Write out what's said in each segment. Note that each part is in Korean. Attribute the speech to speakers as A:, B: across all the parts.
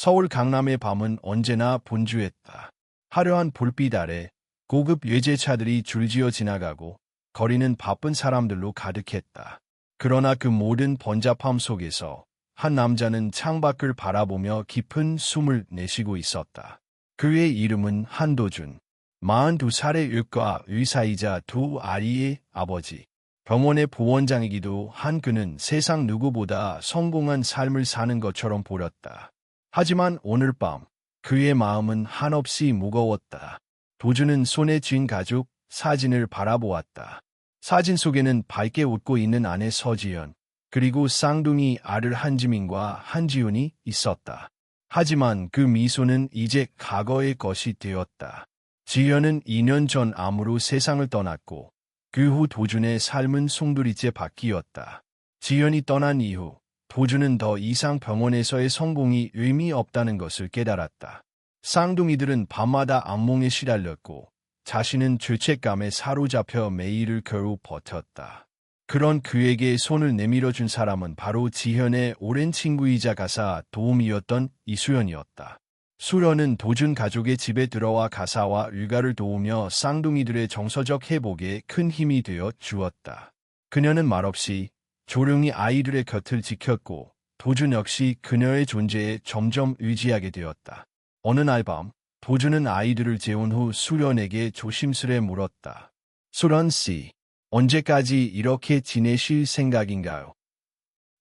A: 서울 강남의 밤은 언제나 분주했다. 화려한 불빛 아래 고급 외제차들이 줄지어 지나가고 거리는 바쁜 사람들로 가득했다. 그러나 그 모든 번잡함 속에서 한 남자는 창밖을 바라보며 깊은 숨을 내쉬고 있었다. 그의 이름은 한도준. 42살의 의과 의사이자 두 아이의 아버지. 병원의 보원장이기도 한 그는 세상 누구보다 성공한 삶을 사는 것처럼 보였다. 하지만 오늘 밤 그의 마음은 한없이 무거웠다. 도준은 손에 쥔 가족 사진을 바라보았다. 사진 속에는 밝게 웃고 있는 아내 서지연, 그리고 쌍둥이 아들 한지민과 한지훈이 있었다. 하지만 그 미소는 이제 과거의 것이 되었다. 지연은 2년 전 암으로 세상을 떠났고 그 후 도준의 삶은 송두리째 바뀌었다. 지연이 떠난 이후 도준은 더 이상 병원에서의 성공이 의미 없다는 것을 깨달았다. 쌍둥이들은 밤마다 악몽에 시달렸고 자신은 죄책감에 사로잡혀 매일을 겨우 버텼다. 그런 그에게 손을 내밀어준 사람은 바로 지현의 오랜 친구이자 가사 도우미였던 이수연이었다. 수연은 도준 가족의 집에 들어와 가사와 육아를 도우며 쌍둥이들의 정서적 회복에 큰 힘이 되어 주었다. 그녀는 말없이 조용히 아이들의 곁을 지켰고 도준 역시 그녀의 존재에 점점 의지하게 되었다. 어느 날 밤 도준은 아이들을 재운 후 수연에게 조심스레 물었다. 수연 씨, 언제까지 이렇게 지내실 생각인가요?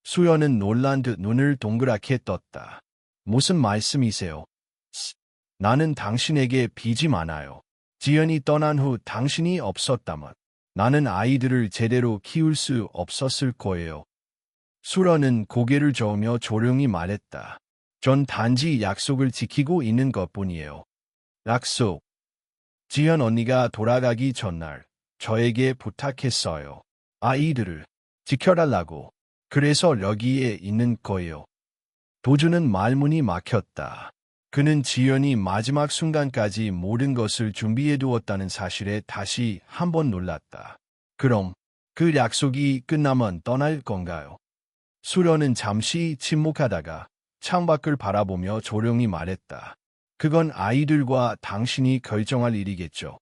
A: 수연은 놀란 듯 눈을 동그랗게 떴다. 무슨 말씀이세요? 나는 당신에게 빚이 많아요. 지연이 떠난 후 당신이 없었다면 나는 아이들을 제대로 키울 수 없었을 거예요. 수연은 고개를 저으며 조용히 말했다. 전 단지 약속을 지키고 있는 것뿐이에요. 약속. 지연 언니가 돌아가기 전날 저에게 부탁했어요. 아이들을 지켜달라고. 그래서 여기에 있는 거예요. 도준은 말문이 막혔다. 그는 지연이 마지막 순간까지 모든 것을 준비해두었다는 사실에 다시 한번 놀랐다. 그럼 그 약속이 끝나면 떠날 건가요? 수련은 잠시 침묵하다가 창밖을 바라보며 조용히 말했다. 그건 아이들과 당신이 결정할 일이겠죠.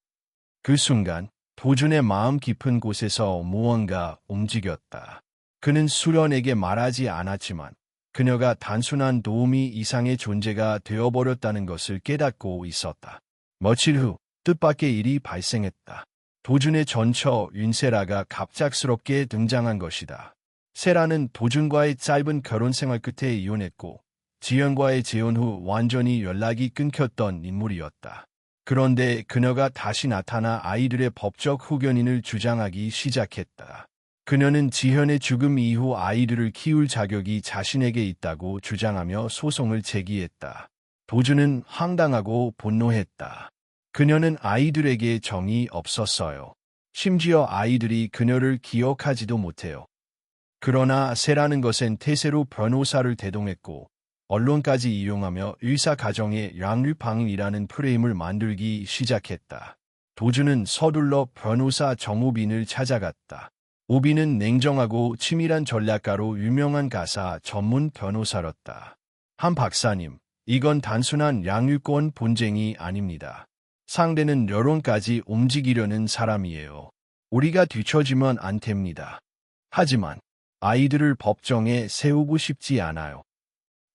A: 그 순간 도준의 마음 깊은 곳에서 무언가 움직였다. 그는 수련에게 말하지 않았지만 그녀가 단순한 도우미 이상의 존재가 되어버렸다는 것을 깨닫고 있었다. 며칠 후 뜻밖의 일이 발생했다. 도준의 전처 윤세라가 갑작스럽게 등장한 것이다. 세라는 도준과의 짧은 결혼 생활 끝에 이혼했고 지연과의 재혼 후 완전히 연락이 끊겼던 인물이었다. 그런데 그녀가 다시 나타나 아이들의 법적 후견인을 주장하기 시작했다. 그녀는 지현의 죽음 이후 아이들을 키울 자격이 자신에게 있다고 주장하며 소송을 제기했다. 도준은 황당하고 분노했다. 그녀는 아이들에게 정이 없었어요. 심지어 아이들이 그녀를 기억하지도 못해요. 그러나 세라는 것엔 태세로 변호사를 대동했고 언론까지 이용하며 의사 가정의 양육방임이라는 프레임을 만들기 시작했다. 도준은 서둘러 변호사 정우빈을 찾아갔다. 우빈은 냉정하고 치밀한 전략가로 유명한 가사 전문 변호사였다. 한 박사님, 이건 단순한 양육권 분쟁이 아닙니다. 상대는 여론까지 움직이려는 사람이에요. 우리가 뒤처지면 안 됩니다. 하지만 아이들을 법정에 세우고 싶지 않아요.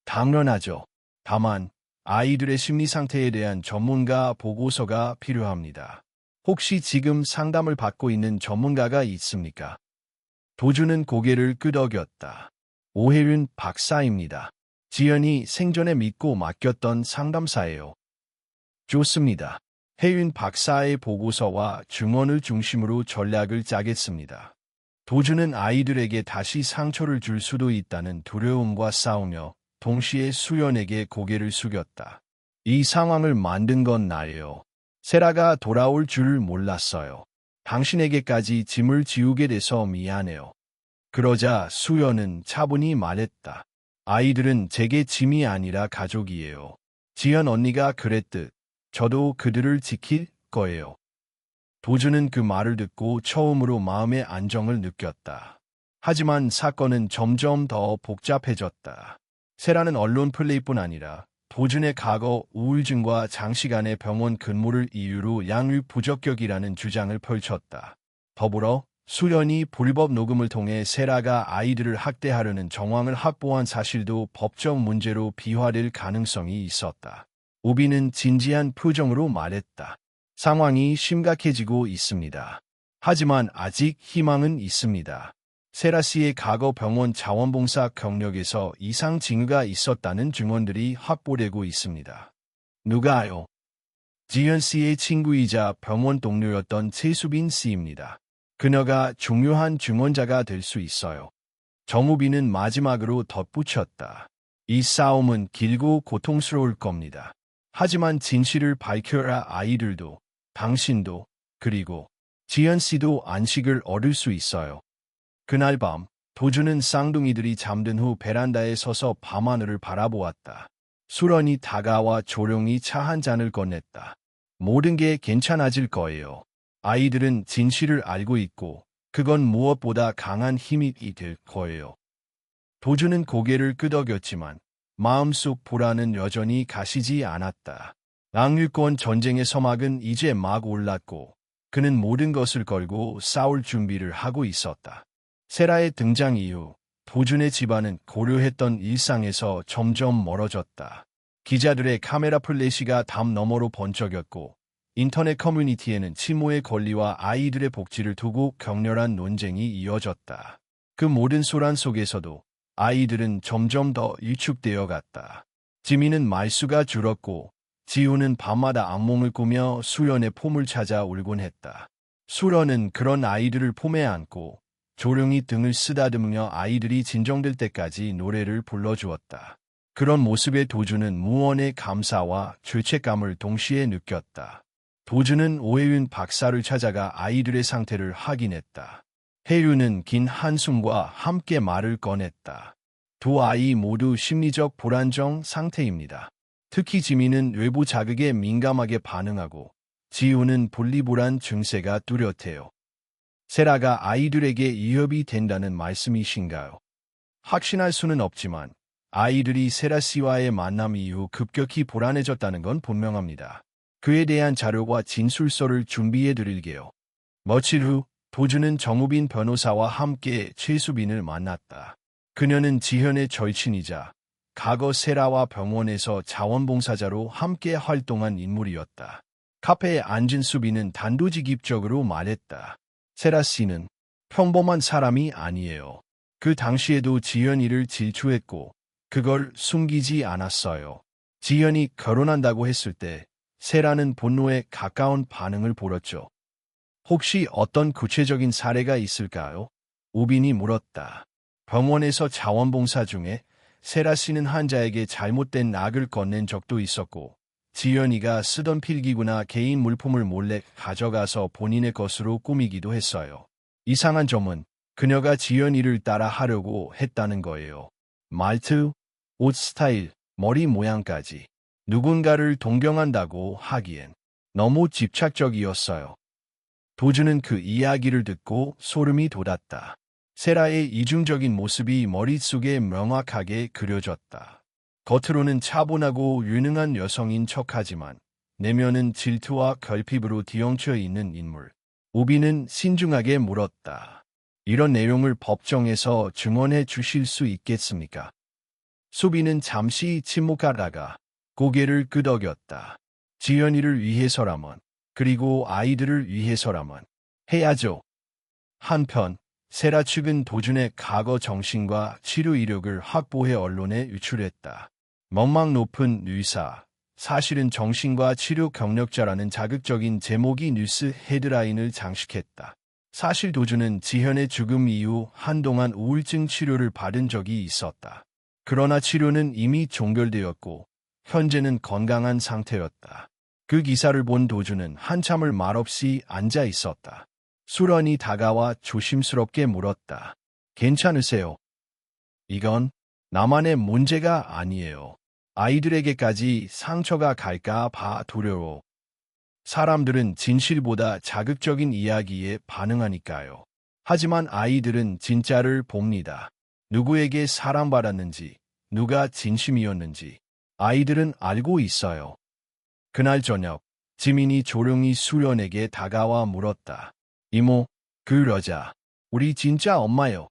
A: 당연하죠. 다만 아이들의 심리 상태에 대한 전문가 보고서가 필요합니다. 혹시 지금 상담을 받고 있는 전문가가 있습니까? 도준은 고개를 끄덕였다. 오혜윤 박사입니다. 지연이 생전에 믿고 맡겼던 상담사예요. 좋습니다. 혜윤 박사의 보고서와 증언을 중심으로 전략을 짜겠습니다. 도준은 아이들에게 다시 상처를 줄 수도 있다는 두려움과 싸우며 동시에 수연에게 고개를 숙였다. 이 상황을 만든 건 나예요. 세라가 돌아올 줄 몰랐어요. 당신에게까지 짐을 지우게 돼서 미안해요. 그러자 수연은 차분히 말했다. 아이들은 제게 짐이 아니라 가족이에요. 지연 언니가 그랬듯 저도 그들을 지킬 거예요. 도준은 그 말을 듣고 처음으로 마음의 안정을 느꼈다. 하지만 사건은 점점 더 복잡해졌다. 세라는 언론 플레이뿐 아니라 도준의 과거 우울증과 장시간의 병원 근무를 이유로 양육 부적격이라는 주장을 펼쳤다. 더불어 수련이 불법 녹음을 통해 세라가 아이들을 학대하려는 정황을 확보한 사실도 법적 문제로 비화될 가능성이 있었다. 우비는 진지한 표정으로 말했다. 상황이 심각해지고 있습니다. 하지만 아직 희망은 있습니다. 세라 씨의 과거 병원 자원봉사 경력에서 이상 징후가 있었다는 증언들이 확보되고 있습니다. 누가요? 지현 씨의 친구이자 병원 동료였던 최수빈 씨입니다. 그녀가 중요한 증언자가 될 수 있어요. 정우빈은 마지막으로 덧붙였다. 이 싸움은 길고 고통스러울 겁니다. 하지만 진실을 밝혀야 아이들도, 당신도, 그리고 지현 씨도 안식을 얻을 수 있어요. 그날 밤, 도준은 쌍둥이들이 잠든 후 베란다에 서서 밤하늘을 바라보았다. 수련이 다가와 조용히 차 한 잔을 꺼냈다. 모든 게 괜찮아질 거예요. 아이들은 진실을 알고 있고 그건 무엇보다 강한 힘이 될 거예요. 도준은 고개를 끄덕였지만 마음속 불안은 여전히 가시지 않았다. 낭유권 전쟁의 서막은 이제 막 올랐고 그는 모든 것을 걸고 싸울 준비를 하고 있었다. 세라의 등장 이후 도준의 집안은 고려했던 일상에서 점점 멀어졌다. 기자들의 카메라 플래시가 담 너머로 번쩍였고 인터넷 커뮤니티에는 치모의 권리와 아이들의 복지를 두고 격렬한 논쟁이 이어졌다. 그 모든 소란 속에서도 아이들은 점점 더 위축되어 갔다. 지민은 말수가 줄었고 지우는 밤마다 악몽을 꾸며 수련의 폼을 찾아 울곤 했다. 수련은 그런 아이들을 폼에 안고 조용히 등을 쓰다듬으며 아이들이 진정될 때까지 노래를 불러주었다. 그런 모습에 도준은 무언의 감사와 죄책감을 동시에 느꼈다. 도준은 오해윤 박사를 찾아가 아이들의 상태를 확인했다. 혜윤은 긴 한숨과 함께 말을 꺼냈다. 두 아이 모두 심리적 불안정 상태입니다. 특히 지민은 외부 자극에 민감하게 반응하고 지우는 분리불안 증세가 뚜렷해요. 세라가 아이들에게 위협이 된다는 말씀이신가요? 확신할 수는 없지만 아이들이 세라 씨와의 만남 이후 급격히 불안해졌다는 건 분명합니다. 그에 대한 자료와 진술서를 준비해 드릴게요. 며칠 후 도준은 정우빈 변호사와 함께 최수빈을 만났다. 그녀는 지현의 절친이자 과거 세라와 병원에서 자원봉사자로 함께 활동한 인물이었다. 카페에 앉은 수빈은 단도직입적으로 말했다. 세라 씨는 평범한 사람이 아니에요. 그 당시에도 지현이를 질투했고 그걸 숨기지 않았어요. 지현이 결혼한다고 했을 때 세라는 분노에 가까운 반응을 보였죠. 혹시 어떤 구체적인 사례가 있을까요? 우빈이 물었다. 병원에서 자원봉사 중에 세라 씨는 환자에게 잘못된 약을 건넨 적도 있었고 지연이가 쓰던 필기구나 개인 물품을 몰래 가져가서 본인의 것으로 꾸미기도 했어요. 이상한 점은 그녀가 지연이를 따라 하려고 했다는 거예요. 말투, 옷 스타일, 머리 모양까지 누군가를 동경한다고 하기엔 너무 집착적이었어요. 도준은 그 이야기를 듣고 소름이 돋았다. 세라의 이중적인 모습이 머릿속에 명확하게 그려졌다. 겉으로는 차분하고 유능한 여성인 척하지만 내면은 질투와 결핍으로 뒤엉켜 있는 인물. 우비는 신중하게 물었다. 이런 내용을 법정에서 증언해 주실 수 있겠습니까? 수비는 잠시 침묵하다가 고개를 끄덕였다. 지연이를 위해서라면, 그리고 아이들을 위해서라면 해야죠. 한편 세라 측은 도준의 과거 정신과 치료 이력을 확보해 언론에 유출했다. 명망 높은 의사, 사실은 정신과 치료 경력자라는 자극적인 제목이 뉴스 헤드라인을 장식했다. 사실 도준은 지현의 죽음 이후 한동안 우울증 치료를 받은 적이 있었다. 그러나 치료는 이미 종결되었고 현재는 건강한 상태였다. 그 기사를 본 도준은 한참을 말없이 앉아 있었다. 수련이 다가와 조심스럽게 물었다. 괜찮으세요? 이건 나만의 문제가 아니에요. 아이들에게까지 상처가 갈까 봐 두려워. 사람들은 진실보다 자극적인 이야기에 반응하니까요. 하지만 아이들은 진짜를 봅니다. 누구에게 사랑받았는지, 누가 진심이었는지. 아이들은 알고 있어요. 그날 저녁, 지민이 조용히 수련에게 다가와 물었다. 이모, 그 여자, 우리 진짜 엄마요.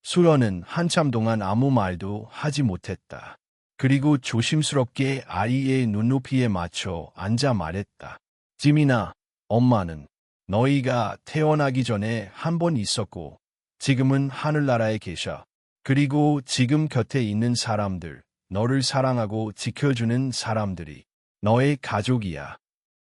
A: 수련은 한참 동안 아무 말도 하지 못했다. 그리고 조심스럽게 아이의 눈높이에 맞춰 앉아 말했다. 지민아, 엄마는 너희가 태어나기 전에 한 번 있었고, 지금은 하늘나라에 계셔. 그리고 지금 곁에 있는 사람들, 너를 사랑하고 지켜주는 사람들이 너의 가족이야.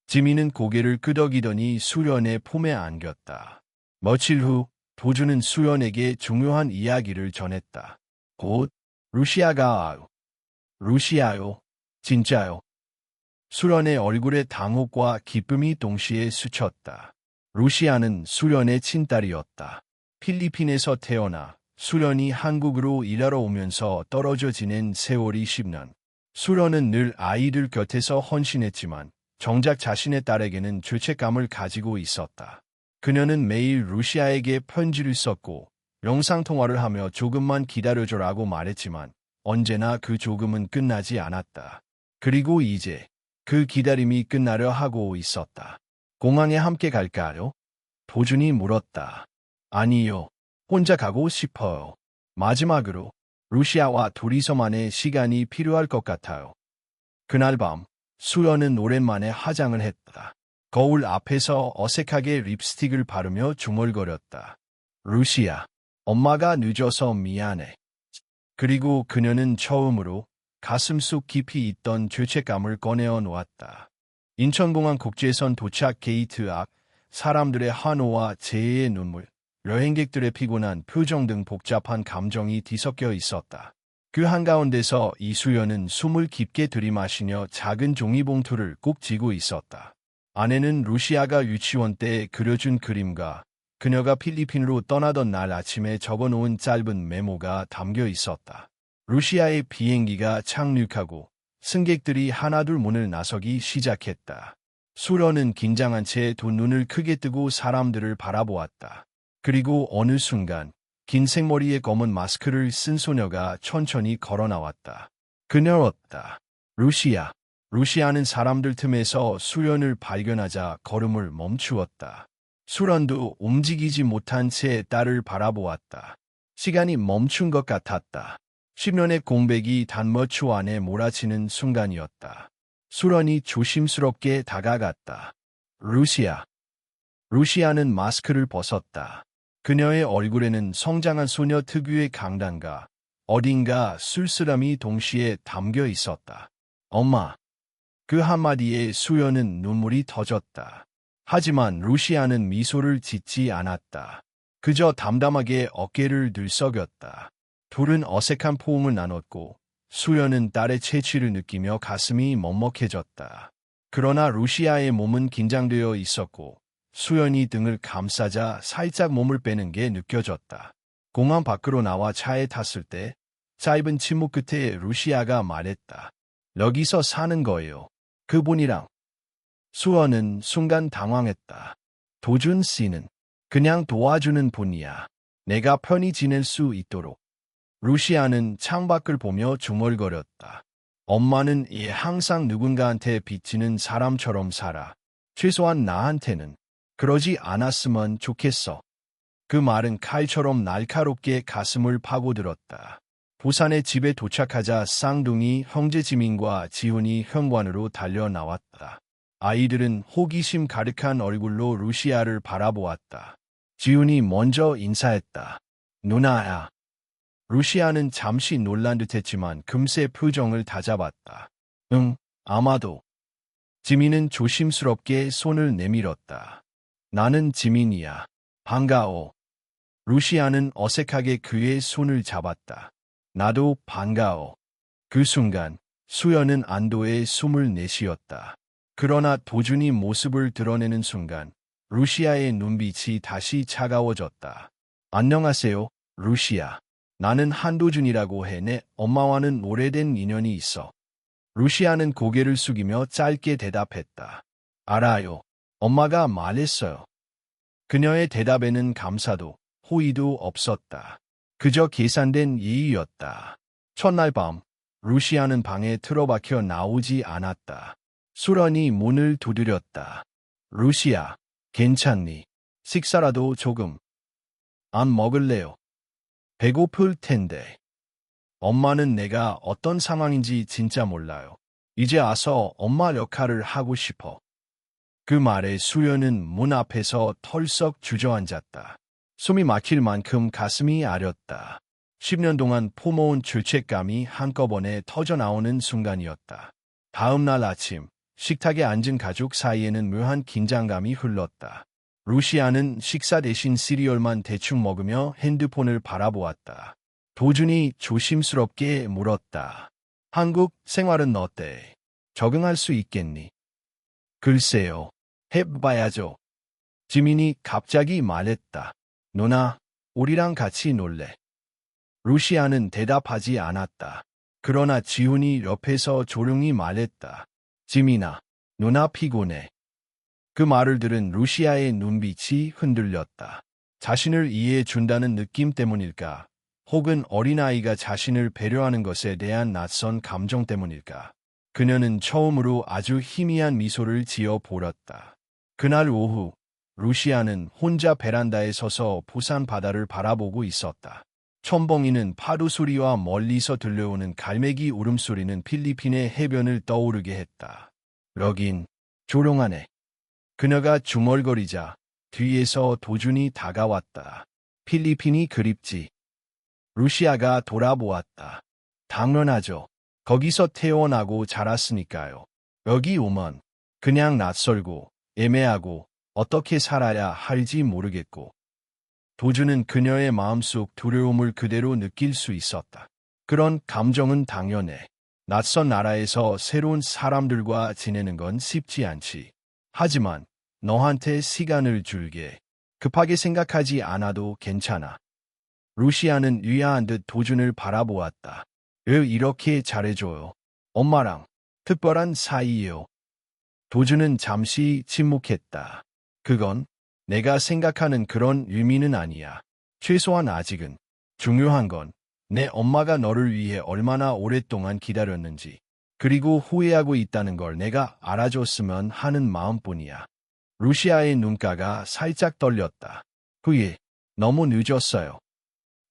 A: 지민은 고개를 끄덕이더니 수련의 품에 안겼다. 며칠 후 도주는 수련에게 중요한 이야기를 전했다. 곧 루시아가 루시아요. 진짜요. 수련의 얼굴에 당혹과 기쁨이 동시에 스쳤다. 루시아는 수련의 친딸이었다. 필리핀에서 태어나 수련이 한국으로 일하러 오면서 떨어져 지낸 세월이 10년. 수련은 늘 아이들 곁에서 헌신했지만 정작 자신의 딸에게는 죄책감을 가지고 있었다. 그녀는 매일 루시아에게 편지를 썼고 영상통화를 하며 조금만 기다려줘라고 말했지만 언제나 그 조금은 끝나지 않았다. 그리고 이제 그 기다림이 끝나려 하고 있었다. 공항에 함께 갈까요? 도준이 물었다. 아니요. 혼자 가고 싶어요. 마지막으로 루시아와 둘이서만의 시간이 필요할 것 같아요. 그날 밤 수연은 오랜만에 화장을 했다. 거울 앞에서 어색하게 립스틱을 바르며 중얼거렸다. 루시아, 엄마가 늦어서 미안해. 그리고 그녀는 처음으로 가슴속 깊이 있던 죄책감을 꺼내어 놓았다. 인천공항 국제선 도착 게이트 앞 사람들의 환호와 재해의 눈물, 여행객들의 피곤한 표정 등 복잡한 감정이 뒤섞여 있었다. 그 한가운데서 이수연은 숨을 깊게 들이마시며 작은 종이봉투를 꼭 쥐고 있었다. 안에는 루시아가 유치원 때 그려준 그림과 그녀가 필리핀으로 떠나던 날 아침에 적어놓은 짧은 메모가 담겨 있었다. 루시아의 비행기가 착륙하고 승객들이 하나둘 문을 나서기 시작했다. 수련은 긴장한 채 두 눈을 크게 뜨고 사람들을 바라보았다. 그리고 어느 순간 긴 생머리에 검은 마스크를 쓴 소녀가 천천히 걸어 나왔다. 그녀였다. 루시아. 루시아는 사람들 틈에서 수련을 발견하자 걸음을 멈추었다. 수련도 움직이지 못한 채 딸을 바라보았다. 시간이 멈춘 것 같았다. 10년의 공백이 단 몇 초 안에 몰아치는 순간이었다. 수련이 조심스럽게 다가갔다. 루시아. 루시아는 마스크를 벗었다. 그녀의 얼굴에는 성장한 소녀 특유의 강단과 어딘가 쓸쓸함이 동시에 담겨 있었다. 엄마. 그 한마디에 수연은 눈물이 터졌다. 하지만 루시아는 미소를 짓지 않았다. 그저 담담하게 어깨를 들썩였다. 둘은 어색한 포옹을 나눴고 수연은 딸의 채취를 느끼며 가슴이 먹먹해졌다. 그러나 루시아의 몸은 긴장되어 있었고 수연이 등을 감싸자 살짝 몸을 빼는 게 느껴졌다. 공항 밖으로 나와 차에 탔을 때 짧은 침묵 끝에 루시아가 말했다. 여기서 사는 거예요. 그분이랑. 수연은 순간 당황했다. 도준 씨는 그냥 도와주는 분이야. 내가 편히 지낼 수 있도록. 루시아는 창밖을 보며 중얼거렸다. 엄마는 항상 누군가한테 비치는 사람처럼 살아. 최소한 나한테는. 그러지 않았으면 좋겠어. 그 말은 칼처럼 날카롭게 가슴을 파고들었다. 부산의 집에 도착하자 쌍둥이 형제 지민과 지훈이 현관으로 달려 나왔다. 아이들은 호기심 가득한 얼굴로 루시아를 바라보았다. 지훈이 먼저 인사했다. 누나야. 루시아는 잠시 놀란 듯했지만 금세 표정을 다잡았다. 응, 아마도. 지민은 조심스럽게 손을 내밀었다. 나는 지민이야. 반가워. 루시아는 어색하게 그의 손을 잡았다. 나도 반가워. 그 순간 수연은 안도의 숨을 내쉬었다. 그러나 도준이 모습을 드러내는 순간 루시아의 눈빛이 다시 차가워졌다. 안녕하세요, 루시아. 나는 한도준이라고 해. 내 엄마와는 오래된 인연이 있어. 루시아는 고개를 숙이며 짧게 대답했다. 알아요. 엄마가 말했어요. 그녀의 대답에는 감사도 호의도 없었다. 그저 계산된 예의였다. 첫날 밤 루시아는 방에 틀어박혀 나오지 않았다. 수련이 문을 두드렸다. 루시아, 괜찮니? 식사라도 조금. 안 먹을래요? 배고플 텐데. 엄마는 내가 어떤 상황인지 진짜 몰라요. 이제 와서 엄마 역할을 하고 싶어. 그 말에 수연은 문 앞에서 털썩 주저앉았다. 숨이 막힐 만큼 가슴이 아렸다. 10년 동안 품어온 죄책감이 한꺼번에 터져나오는 순간이었다. 다음 날 아침, 식탁에 앉은 가족 사이에는 묘한 긴장감이 흘렀다. 루시아는 식사 대신 시리얼만 대충 먹으며 핸드폰을 바라보았다. 도준이 조심스럽게 물었다. 한국 생활은 어때? 적응할 수 있겠니? 글쎄요. 해봐야죠. 지민이 갑자기 말했다. 누나, 우리랑 같이 놀래. 루시아는 대답하지 않았다. 그러나 지훈이 옆에서 조용히 말했다. 지민아, 누나 피곤해. 그 말을 들은 루시아의 눈빛이 흔들렸다. 자신을 이해해 준다는 느낌 때문일까? 혹은 어린아이가 자신을 배려하는 것에 대한 낯선 감정 때문일까? 그녀는 처음으로 아주 희미한 미소를 지어 보였다. 그날 오후, 루시아는 혼자 베란다에 서서 부산 바다를 바라보고 있었다. 첨벙이는 파도 소리와 멀리서 들려오는 갈매기 울음소리는 필리핀의 해변을 떠오르게 했다. 여긴 조용하네. 그녀가 중얼거리자 뒤에서 도준이 다가왔다. 필리핀이 그립지. 루시아가 돌아보았다. 당연하죠. 거기서 태어나고 자랐으니까요. 여기 오면 그냥 낯설고 애매하고 어떻게 살아야 할지 모르겠고. 도준은 그녀의 마음속 두려움을 그대로 느낄 수 있었다. 그런 감정은 당연해. 낯선 나라에서 새로운 사람들과 지내는 건 쉽지 않지. 하지만 너한테 시간을 줄게. 급하게 생각하지 않아도 괜찮아. 루시아는 의아한 듯 도준을 바라보았다. 왜 이렇게 잘해줘요? 엄마랑 특별한 사이예요. 도준은 잠시 침묵했다. 그건 내가 생각하는 그런 의미는 아니야. 최소한 아직은. 중요한 건 내 엄마가 너를 위해 얼마나 오랫동안 기다렸는지, 그리고 후회하고 있다는 걸 내가 알아줬으면 하는 마음뿐이야. 루시아의 눈가가 살짝 떨렸다. 후회, 너무 늦었어요.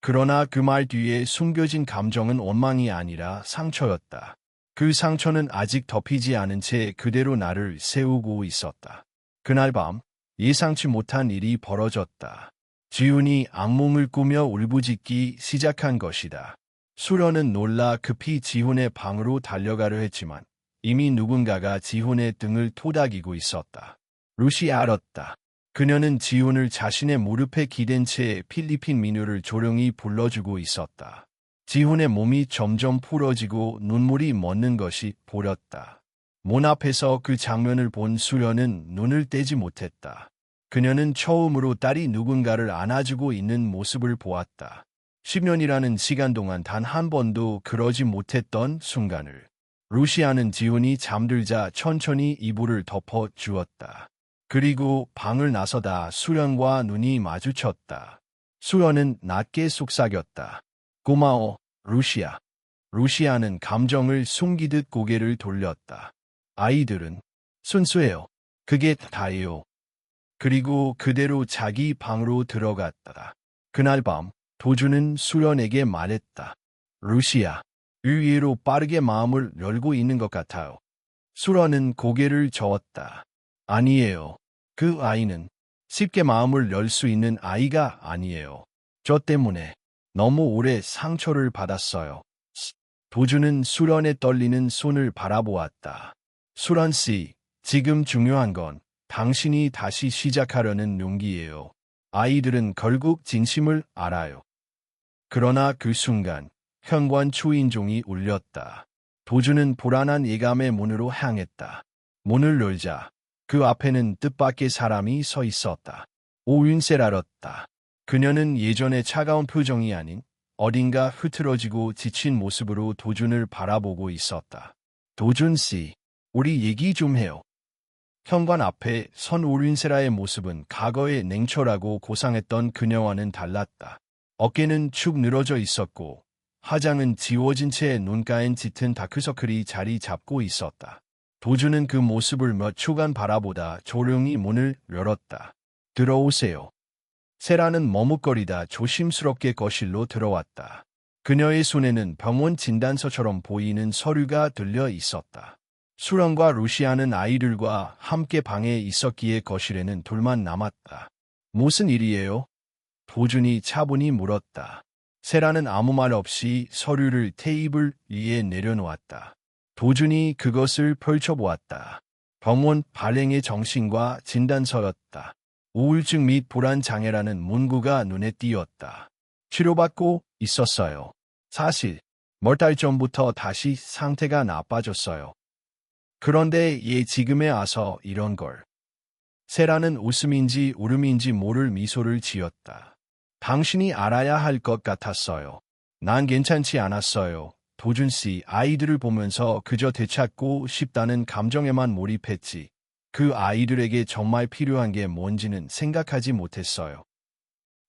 A: 그러나 그 말 뒤에 숨겨진 감정은 원망이 아니라 상처였다. 그 상처는 아직 덮이지 않은 채 그대로 나를 세우고 있었다. 그날 밤, 예상치 못한 일이 벌어졌다. 지훈이 악몽을 꾸며 울부짖기 시작한 것이다. 수련은 놀라 급히 지훈의 방으로 달려가려 했지만 이미 누군가가 지훈의 등을 토닥이고 있었다. 루시아 알았다. 그녀는 지훈을 자신의 무릎에 기댄 채 필리핀 민요를 조용히 불러주고 있었다. 지훈의 몸이 점점 풀어지고 눈물이 멎는 것이 보였다. 문 앞에서 그 장면을 본 수련은 눈을 떼지 못했다. 그녀는 처음으로 딸이 누군가를 안아주고 있는 모습을 보았다. 10년이라는 시간 동안 단 한 번도 그러지 못했던 순간을. 루시아는 지훈이 잠들자 천천히 이불을 덮어 주었다. 그리고 방을 나서다 수련과 눈이 마주쳤다. 수련은 낮게 속삭였다. 고마워, 루시아. 루시아는 감정을 숨기듯 고개를 돌렸다. 아이들은 순수해요. 그게 다예요. 그리고 그대로 자기 방으로 들어갔다. 그날 밤 도준은 수련에게 말했다. 루시아, 의외로 빠르게 마음을 열고 있는 것 같아요. 수련은 고개를 저었다. 아니에요. 그 아이는 쉽게 마음을 열 수 있는 아이가 아니에요. 저 때문에 너무 오래 상처를 받았어요. 도준은 수련의 떨리는 손을 바라보았다. 수련 씨, 지금 중요한 건 당신이 다시 시작하려는 용기예요. 아이들은 결국 진심을 알아요. 그러나 그 순간 현관 초인종이 울렸다. 도준은 불안한 예감의 문으로 향했다. 문을 열자 그 앞에는 뜻밖의 사람이 서 있었다. 오윤세를 알았다. 그녀는 예전의 차가운 표정이 아닌 어딘가 흐트러지고 지친 모습으로 도준을 바라보고 있었다. 도준 씨, 우리 얘기 좀 해요. 현관 앞에 선 오륜세라의 모습은 과거에 냉철하고 고상했던 그녀와는 달랐다. 어깨는 축 늘어져 있었고 화장은 지워진 채 눈가엔 짙은 다크서클이 자리 잡고 있었다. 도주는 그 모습을 몇 초간 바라보다 조용히 문을 열었다. 들어오세요. 세라는 머뭇거리다 조심스럽게 거실로 들어왔다. 그녀의 손에는 병원 진단서처럼 보이는 서류가 들려 있었다. 수련과 루시아는 아이들과 함께 방에 있었기에 거실에는 둘만 남았다. 무슨 일이에요? 도준이 차분히 물었다. 세라는 아무 말 없이 서류를 테이블 위에 내려놓았다. 도준이 그것을 펼쳐보았다. 병원 발행의 정신과 진단서였다. 우울증 및 불안장애라는 문구가 눈에 띄었다. 치료받고 있었어요. 사실 몇 달 전부터 다시 상태가 나빠졌어요. 그런데 지금에 와서 이런 걸. 세라는 웃음인지 울음인지 모를 미소를 지었다. 당신이 알아야 할 것 같았어요. 난 괜찮지 않았어요. 도준 씨, 아이들을 보면서 그저 되찾고 싶다는 감정에만 몰입했지. 그 아이들에게 정말 필요한 게 뭔지는 생각하지 못했어요.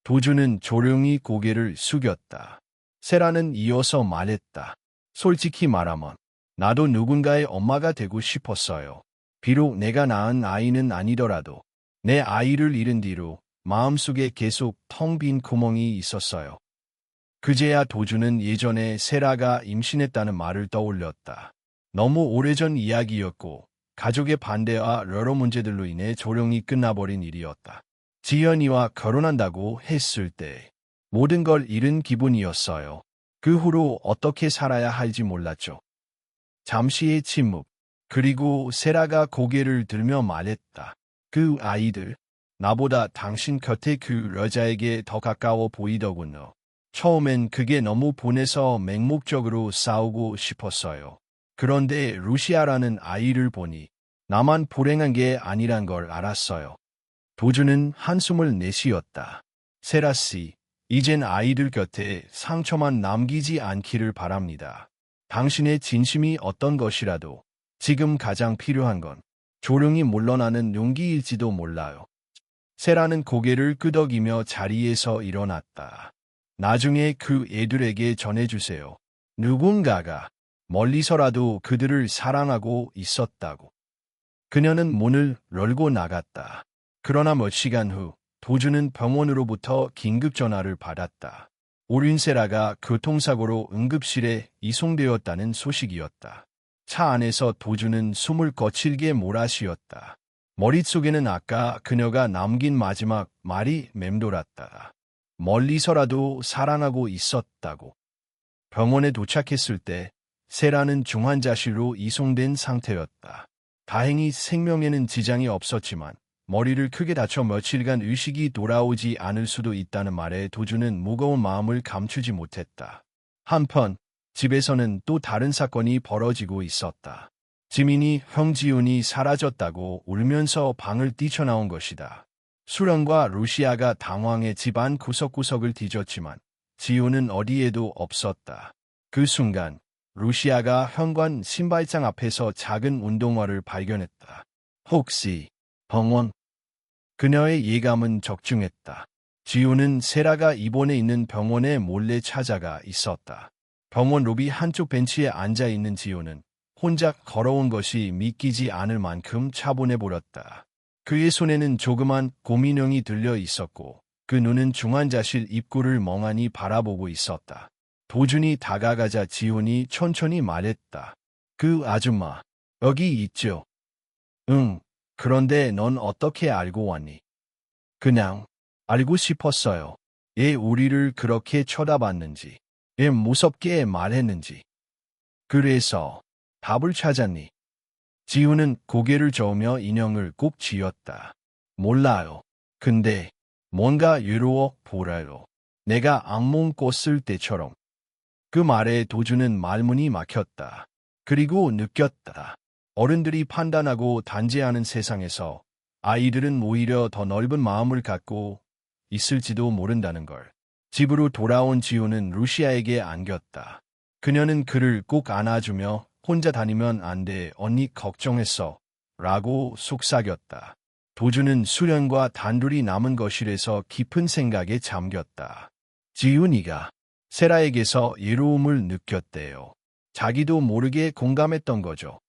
A: 도준은 조용히 고개를 숙였다. 세라는 이어서 말했다. 솔직히 말하면 나도 누군가의 엄마가 되고 싶었어요. 비록 내가 낳은 아이는 아니더라도 내 아이를 잃은 뒤로 마음속에 계속 텅 빈 구멍이 있었어요. 그제야 도준은 예전에 세라가 임신했다는 말을 떠올렸다. 너무 오래전 이야기였고 가족의 반대와 여러 문제들로 인해 조용히 끝나버린 일이었다. 지연이와 결혼한다고 했을 때 모든 걸 잃은 기분이었어요. 그 후로 어떻게 살아야 할지 몰랐죠. 잠시의 침묵. 그리고 세라가 고개를 들며 말했다. 그 아이들, 나보다 당신 곁에 그 여자에게 더 가까워 보이더군요. 처음엔 그게 너무 분해서 맹목적으로 싸우고 싶었어요. 그런데 루시아라는 아이를 보니 나만 불행한 게 아니란 걸 알았어요. 도준은 한숨을 내쉬었다. 세라 씨, 이젠 아이들 곁에 상처만 남기지 않기를 바랍니다. 당신의 진심이 어떤 것이라도 지금 가장 필요한 건 조용히 물러나는 용기일지도 몰라요. 세라는 고개를 끄덕이며 자리에서 일어났다. 나중에 그 애들에게 전해주세요. 누군가가 멀리서라도 그들을 사랑하고 있었다고. 그녀는 문을 열고 나갔다. 그러나 몇 시간 후 도준은 병원으로부터 긴급 전화를 받았다. 어린 세라가 교통사고로 응급실에 이송되었다는 소식이었다. 차 안에서 도준은 숨을 거칠게 몰아쉬었다. 머릿속에는 아까 그녀가 남긴 마지막 말이 맴돌았다. 멀리서라도 사랑하고 있었다고. 병원에 도착했을 때 세라는 중환자실로 이송된 상태였다. 다행히 생명에는 지장이 없었지만 머리를 크게 다쳐 며칠간 의식이 돌아오지 않을 수도 있다는 말에 도준은 무거운 마음을 감추지 못했다. 한편 집에서는 또 다른 사건이 벌어지고 있었다. 지민이 형지훈이 사라졌다고 울면서 방을 뛰쳐나온 것이다. 수련과 루시아가 당황해 집안 구석구석을 뒤졌지만 지훈은 어디에도 없었다. 그 순간 루시아가 현관 신발장 앞에서 작은 운동화를 발견했다. 혹시 병원? 그녀의 예감은 적중했다. 지훈은 세라가 입원해 있는 병원에 몰래 찾아가 있었다. 병원 로비 한쪽 벤치에 앉아있는 지훈은 혼자 걸어온 것이 믿기지 않을 만큼 차분해 보였다. 그의 손에는 조그만 곰인형이 들려 있었고 그 눈은 중환자실 입구를 멍하니 바라보고 있었다. 도준이 다가가자 지훈이 천천히 말했다. 그 아줌마, 여기 있죠? 응, 그런데 넌 어떻게 알고 왔니? 그냥 알고 싶었어요. 얘 우리를 그렇게 쳐다봤는지, 얘 무섭게 말했는지. 그래서 답을 찾았니? 지훈은 고개를 저으며 인형을 꼭 쥐었다. 몰라요. 근데 뭔가 외로워 보라요. 내가 악몽 꿨을 때처럼. 그 말에 도준은 말문이 막혔다. 그리고 느꼈다. 어른들이 판단하고 단죄하는 세상에서 아이들은 오히려 더 넓은 마음을 갖고 있을지도 모른다는 걸. 집으로 돌아온 지훈은 루시아에게 안겼다. 그녀는 그를 꼭 안아주며 혼자 다니면 안 돼, 언니 걱정했어. 라고 속삭였다. 도준은 수련과 단둘이 남은 거실에서 깊은 생각에 잠겼다. 지훈이가 세라에게서 예로움을 느꼈대요. 자기도 모르게 공감했던 거죠.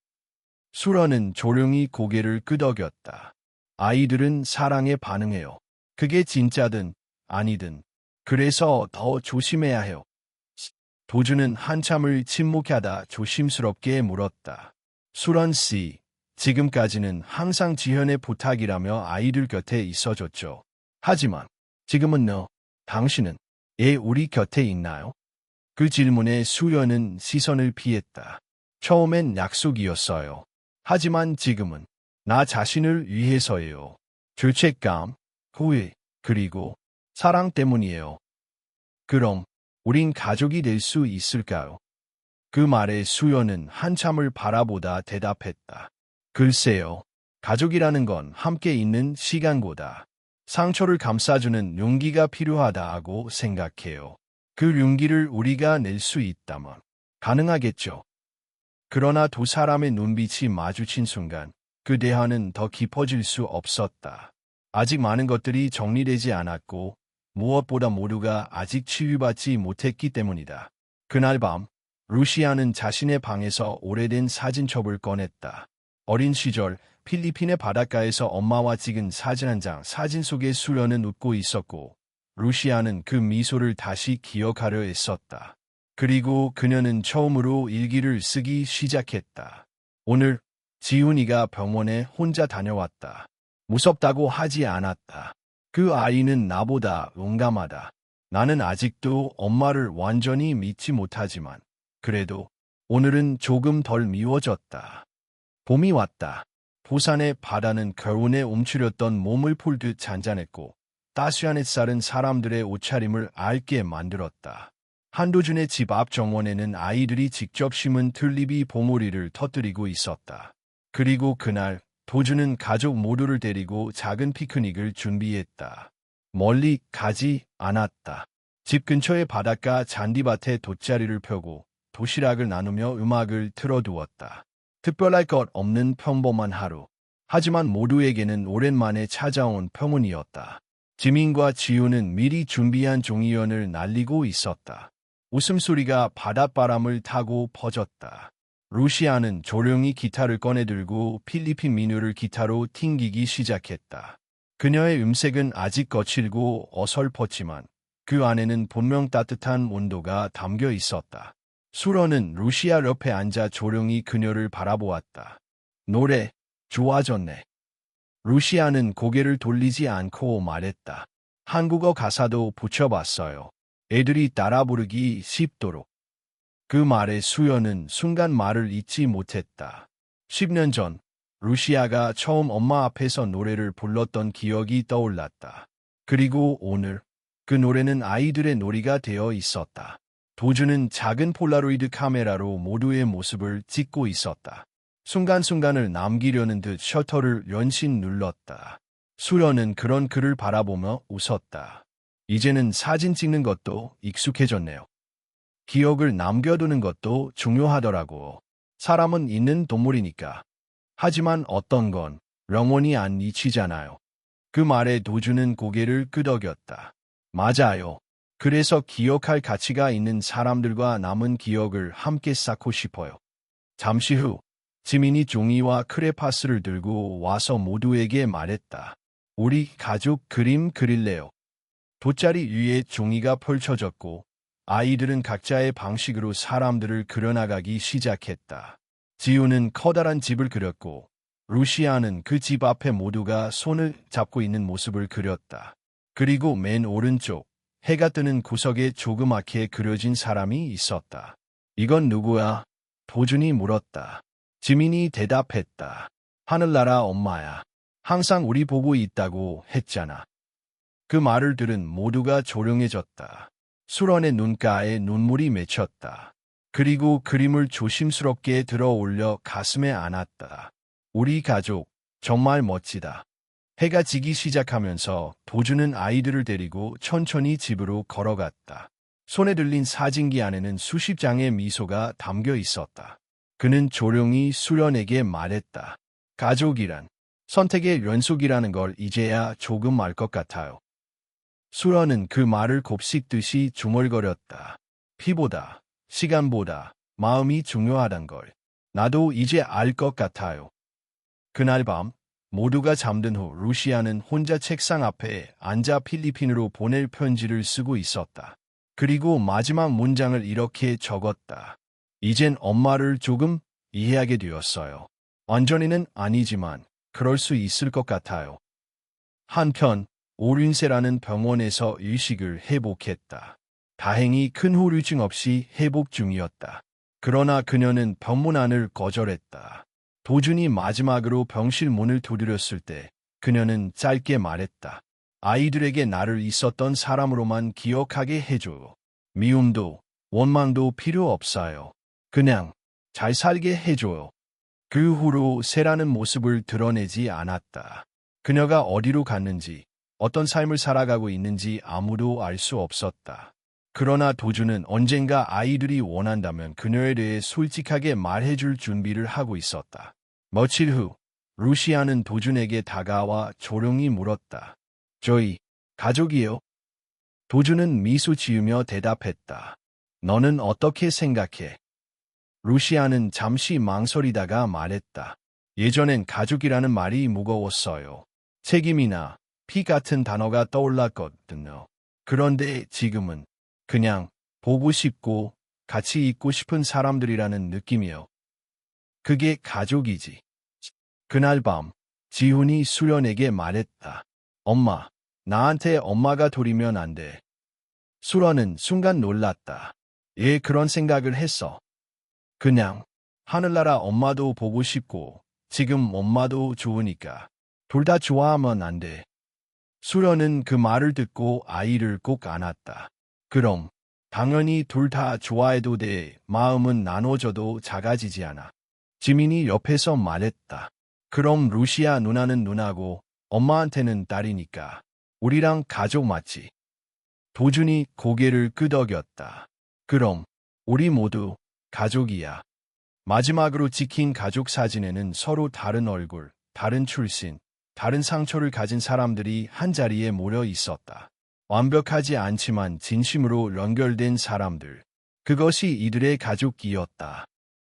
A: 수런은 조용히 고개를 끄덕였다. 아이들은 사랑에 반응해요. 그게 진짜든 아니든. 그래서 더 조심해야 해요. 도주는 한참을 침묵하다 조심스럽게 물었다. 수런 씨, 지금까지는 항상 지현의 부탁이라며 아이들 곁에 있어줬죠. 하지만 지금은요, 당신은 우리 곁에 있나요? 그 질문에 수연은 시선을 피했다. 처음엔 약속이었어요. 하지만 지금은 나 자신을 위해서예요. 죄책감, 후회, 그리고 사랑 때문이에요. 그럼 우린 가족이 될 수 있을까요? 그 말에 수연은 한참을 바라보다 대답했다. 글쎄요. 가족이라는 건 함께 있는 시간보다 상처를 감싸주는 용기가 필요하다고 생각해요. 그 용기를 우리가 낼 수 있다면 가능하겠죠. 그러나 두 사람의 눈빛이 마주친 순간 그 대화는 더 깊어질 수 없었다. 아직 많은 것들이 정리되지 않았고 무엇보다 모두가 아직 치유받지 못했기 때문이다. 그날 밤 루시아는 자신의 방에서 오래된 사진첩을 꺼냈다. 어린 시절 필리핀의 바닷가에서 엄마와 찍은 사진 한 장, 사진 속에 수련은 웃고 있었고 루시아는 그 미소를 다시 기억하려 했었다. 그리고 그녀는 처음으로 일기를 쓰기 시작했다. 오늘 지훈이가 병원에 혼자 다녀왔다. 무섭다고 하지 않았다. 그 아이는 나보다 용감하다. 나는 아직도 엄마를 완전히 믿지 못하지만 그래도 오늘은 조금 덜 미워졌다. 봄이 왔다. 부산의 바다는 겨울에 움츠렸던 몸을 풀듯 잔잔했고 따스한 햇살은 사람들의 옷차림을 앓게 만들었다. 한도준의 집 앞 정원에는 아이들이 직접 심은 튤립이 봉우리를 터뜨리고 있었다. 그리고 그날 도준은 가족 모두를 데리고 작은 피크닉을 준비했다. 멀리 가지 않았다. 집 근처의 바닷가 잔디밭에 돗자리를 펴고 도시락을 나누며 음악을 틀어두었다. 특별할 것 없는 평범한 하루. 하지만 모두에게는 오랜만에 찾아온 평온이었다. 지민과 지우는 미리 준비한 종이연을 날리고 있었다. 웃음소리가 바닷바람을 타고 퍼졌다. 루시아는 조용히 기타를 꺼내들고 필리핀 민요를 기타로 튕기기 시작했다. 그녀의 음색은 아직 거칠고 어설펐지만 그 안에는 분명 따뜻한 온도가 담겨 있었다. 수런은 루시아 옆에 앉아 조용히 그녀를 바라보았다. 노래, 좋아졌네. 루시아는 고개를 돌리지 않고 말했다. 한국어 가사도 붙여봤어요. 애들이 따라 부르기 쉽도록. 그 말에 수연은 순간 말을 잇지 못했다. 10년 전 루시아가 처음 엄마 앞에서 노래를 불렀던 기억이 떠올랐다. 그리고 오늘 그 노래는 아이들의 놀이가 되어 있었다. 도주는 작은 폴라로이드 카메라로 모두의 모습을 찍고 있었다. 순간순간을 남기려는 듯 셔터를 연신 눌렀다. 수연은 그런 그를 바라보며 웃었다. 이제는 사진 찍는 것도 익숙해졌네요. 기억을 남겨두는 것도 중요하더라고. 사람은 있는 동물이니까. 하지만 어떤 건 영원히 안 잊히잖아요. 그 말에 도주는 고개를 끄덕였다. 맞아요. 그래서 기억할 가치가 있는 사람들과 남은 기억을 함께 쌓고 싶어요. 잠시 후 지민이 종이와 크레파스를 들고 와서 모두에게 말했다. 우리 가족 그림 그릴래요. 돗자리 위에 종이가 펼쳐졌고 아이들은 각자의 방식으로 사람들을 그려나가기 시작했다. 지우는 커다란 집을 그렸고 루시아는 그 집 앞에 모두가 손을 잡고 있는 모습을 그렸다. 그리고 맨 오른쪽 해가 뜨는 구석에 조그맣게 그려진 사람이 있었다. 이건 누구야? 도준이 물었다. 지민이 대답했다. 하늘나라 엄마야. 항상 우리 보고 있다고 했잖아. 그 말을 들은 모두가 조용해졌다. 수런의 눈가에 눈물이 맺혔다. 그리고 그림을 조심스럽게 들어 올려 가슴에 안았다. 우리 가족, 정말 멋지다. 해가 지기 시작하면서 도주는 아이들을 데리고 천천히 집으로 걸어갔다. 손에 들린 사진기 안에는 수십 장의 미소가 담겨 있었다. 그는 조용히 수련에게 말했다. 가족이란 선택의 연속이라는 걸 이제야 조금 알 것 같아요. 수련은 그 말을 곱씹듯이 중얼거렸다. 피보다, 시간보다 마음이 중요하단 걸. 나도 이제 알 것 같아요. 그날 밤, 모두가 잠든 후 루시아는 혼자 책상 앞에 앉아 필리핀으로 보낼 편지를 쓰고 있었다. 그리고 마지막 문장을 이렇게 적었다. 이젠 엄마를 조금 이해하게 되었어요. 완전히는 아니지만 그럴 수 있을 것 같아요. 한편 오륜세라는 병원에서 의식을 회복했다. 다행히 큰 후유증 없이 회복 중이었다. 그러나 그녀는 병문 안을 거절했다. 도준이 마지막으로 병실 문을 두드렸을 때 그녀는 짧게 말했다. 아이들에게 나를 있었던 사람으로만 기억하게 해줘요. 미움도 원망도 필요 없어요. 그냥 잘 살게 해줘요. 그 후로 세라는 모습을 드러내지 않았다. 그녀가 어디로 갔는지, 어떤 삶을 살아가고 있는지 아무도 알 수 없었다. 그러나 도준은 언젠가 아이들이 원한다면 그녀에 대해 솔직하게 말해줄 준비를 하고 있었다. 며칠 후, 루시아는 도준에게 다가와 조용히 물었다. 저희, 가족이요? 도준은 미소 지으며 대답했다. 너는 어떻게 생각해? 루시아는 잠시 망설이다가 말했다. 예전엔 가족이라는 말이 무거웠어요. 책임이나 피 같은 단어가 떠올랐거든요. 그런데 지금은 그냥 보고 싶고 같이 있고 싶은 사람들이라는 느낌이요. 그게 가족이지. 그날 밤 지훈이 수련에게 말했다. 엄마, 나한테 엄마가 돌이면 안 돼. 수련은 순간 놀랐다. 예, 그런 생각을 했어. 그냥 하늘나라 엄마도 보고 싶고 지금 엄마도 좋으니까 둘 다 좋아하면 안 돼. 수련은 그 말을 듣고 아이를 꼭 안았다. 그럼 당연히 둘 다 좋아해도 돼. 마음은 나눠져도 작아지지 않아. 지민이 옆에서 말했다. 그럼 루시아 누나는 누나고 엄마한테는 딸이니까 우리랑 가족 맞지? 도준이 고개를 끄덕였다. 그럼 우리 모두 가족이야. 마지막으로 찍힌 가족 사진에는 서로 다른 얼굴, 다른 출신, 다른 상처를 가진 사람들이 한자리에 모여 있었다. 완벽하지 않지만 진심으로 연결된 사람들. 그것이 이들의 가족이었다.